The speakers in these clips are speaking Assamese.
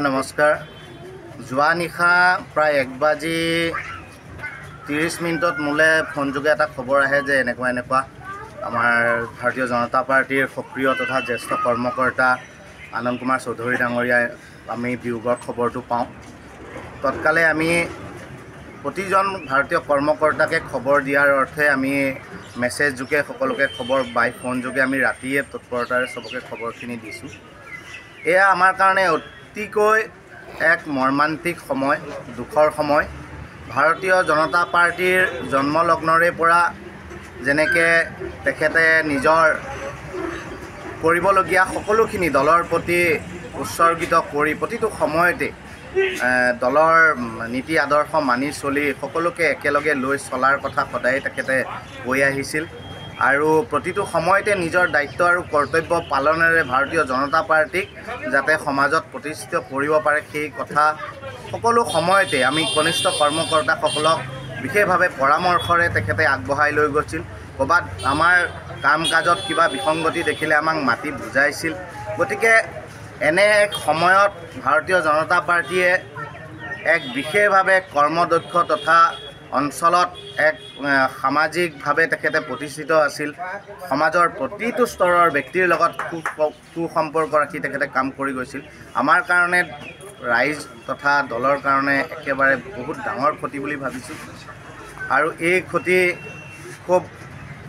নমস্কাৰ। যোৱা নিশা প্ৰায় 1:30 মোলৈ ফোনযোগে এটা খবৰ আহে যে এনেকুৱা আমাৰ ভাৰতীয় জনতা পাৰ্টিৰ সক্ৰিয় তথা জ্যেষ্ঠ কৰ্মকৰ্তা আনন্দ কুমাৰ চৌধুৰী ডাঙৰীয়াই আমি বিয়োগৰ খবৰটো পাওঁ। তৎকালে আমি প্ৰতিজন ভাৰতীয় কৰ্মকৰ্তাকে খবৰ দিয়াৰ অৰ্থে আমি মেছেজ যোগে সকলোকে খবৰ বাই ফোন যোগে আমি ৰাতিয়ে তৎপৰতাৰে চবকে খবৰখিনি দিছোঁ। এয়া আমাৰ কাৰণে অতিকৈ এক মৰ্মান্তিক সময়, দুখৰ সময়। ভাৰতীয় জনতা পাৰ্টিৰ জন্মলগ্নৰে পৰা যেনেকৈ তেখেতে নিজৰ কৰিবলগীয়া সকলোখিনি দলৰ প্ৰতি উৎসৰ্গিত কৰি প্ৰতিটো সময়তে দলৰ নীতি আদৰ্শ মানি চলি সকলোকে একেলগে লৈ চলাৰ কথা সদায় তেখেতে কৈ আহিছিল আৰু প্ৰতিটো সময়তে নিজৰ দায়িত্ব আৰু কৰ্তব্য পালনেৰে ভাৰতীয় জনতা পাৰ্টিক যাতে সমাজত প্ৰতিষ্ঠিত কৰিব পাৰে সেই কথা সকলো সময়তে আমি কনিষ্ঠ কৰ্মকৰ্তাসকলক বিশেষভাৱে পৰামৰ্শৰে তেখেতে আগবঢ়াই লৈ গৈছিল। ক'ৰবাত আমাৰ কাম কাজত কিবা বিসংগতি দেখিলে আমাক মাতি বুজাইছিল। গতিকে এনে এক সময়ত ভাৰতীয় জনতা পাৰ্টিয়ে এক বিশেষভাৱে কৰ্মদক্ষ তথা অঞ্চলত এক সামাজিকভাৱে তেখেতে প্ৰতিষ্ঠিত আছিল। সমাজৰ প্ৰতিটো স্তৰৰ ব্যক্তিৰ লগত সুসম্পৰ্ক ৰাখি তেখেতে কাম কৰি গৈছিল। আমাৰ কাৰণে ৰাইজ তথা দলৰ কাৰণে একেবাৰে বহুত ডাঙৰ ক্ষতি বুলি ভাবিছোঁ আৰু এই ক্ষতি খুব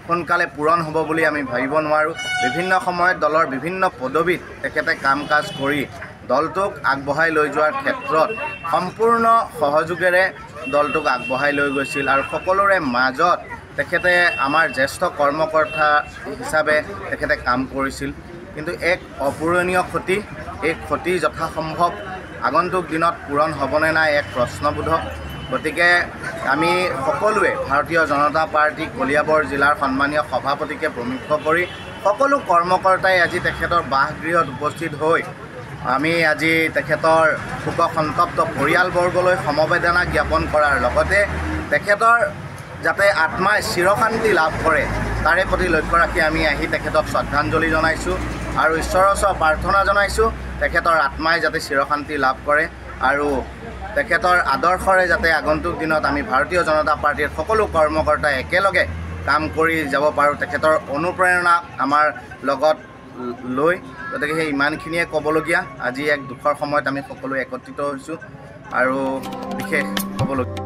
সোনকালে পূৰণ হ'ব বুলি আমি ভাবিব নোৱাৰোঁ। বিভিন্ন সময়ত দলৰ বিভিন্ন পদবীত তেখেতে কাম কাজ কৰি দলটোক আগবঢ়াই লৈ যোৱাৰ ক্ষেত্ৰত সম্পূৰ্ণ সহযোগেৰে দলটোক আগবঢ়াই লৈ গৈছিল আৰু সকলোৰে মাজত তেখেতে আমাৰ জ্যেষ্ঠ কৰ্মকৰ্তা হিচাপে তেখেতে কাম কৰিছিল। কিন্তু এক অপূৰণীয় ক্ষতি, এই ক্ষতি যথাসম্ভৱ আগন্তুক দিনত পূৰণ হ'বনে নাই এক প্ৰশ্নবোধক। গতিকে আমি সকলোৱে ভাৰতীয় জনতা পাৰ্টি কলিয়াবৰ জিলাৰ সন্মানীয় সভাপতিকে প্ৰমুখ কৰি সকলো কৰ্মকৰ্তাই আজি তেখেতৰ বাসগৃহত উপস্থিত হৈ আমি আজি তেখেতৰ শোকসন্তপ্ত পৰিয়ালবৰ্গলৈ সমবেদনা জ্ঞাপন কৰাৰ লগতে তেখেতৰ যাতে আত্মাই চিৰশান্তি লাভ কৰে তাৰে প্ৰতি লক্ষ্য ৰাখি আমি আহি তেখেতক শ্ৰদ্ধাঞ্জলি জনাইছোঁ আৰু ঈশ্বৰৰ ওচৰত প্ৰাৰ্থনা জনাইছোঁ তেখেতৰ আত্মাই যাতে চিৰশান্তি লাভ কৰে আৰু তেখেতৰ আদৰ্শৰে যাতে আগন্তুক দিনত আমি ভাৰতীয় জনতা পাৰ্টিৰ সকলো কৰ্মকৰ্তাই একেলগে কাম কৰি যাব পাৰোঁ, তেখেতৰ অনুপ্ৰেৰণা আমাৰ লগত লৈ। গতিকে সেই ইমানখিনিয়ে ক'বলগীয়া। আজি এক দুখৰ সময়ত আমি সকলোৱে একত্ৰিত হৈছোঁ আৰু বিশেষ ক'বলগীয়া